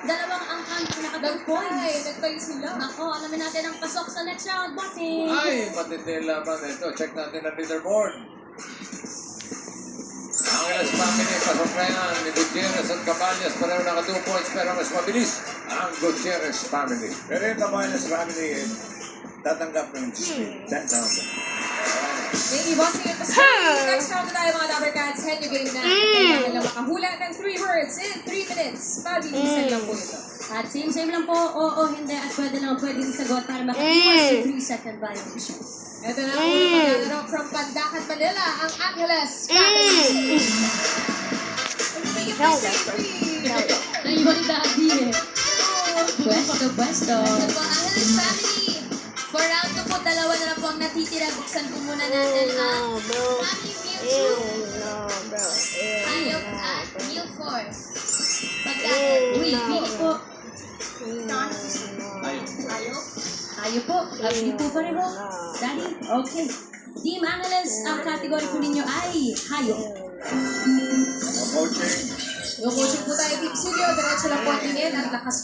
Dalawang angkan pinaka-2 points. Nagpay sila. Nako, alamin natin ang pasok sa next round, bossing. Ay, matinding laban ito. Check natin ang leaderboard. Ang Angeles family, pasok na yan ni Gutierrez at Caballas. Pareho naka 2 points pero mas mabilis ang Gutierrez family. Pero yung Caballas family, tatanggap ng 10,000. Thank you, bossing. Next round na tayo mga Lover Cats. Head your game na. Kailangan lang makahula ng 3 words in 3 minutes. Pabilisan lang po ito. At same lang po, oo, hindi, at pwede sagot para makaiwas sa 3-second violation. Ito na ang unang maglalaro from Pandacan, Manila, ang Angeles family. Naiwan yung dati eh. Pwesto. Ano po, Angeles family? For round 2 po, dalawa na lang po ang natitira. Buksan po muna natin ang family meal 2. Ayok at meal 4. Pagkain. Uy, pili po. Ayok? Tayo po. Pili po pareho. Daddy, okay. Team Angeles, ang category po ninyo ay hayop. Coaching. Yung coaching po tayo, Team Studio. Diretso lang po ang tingin at lakas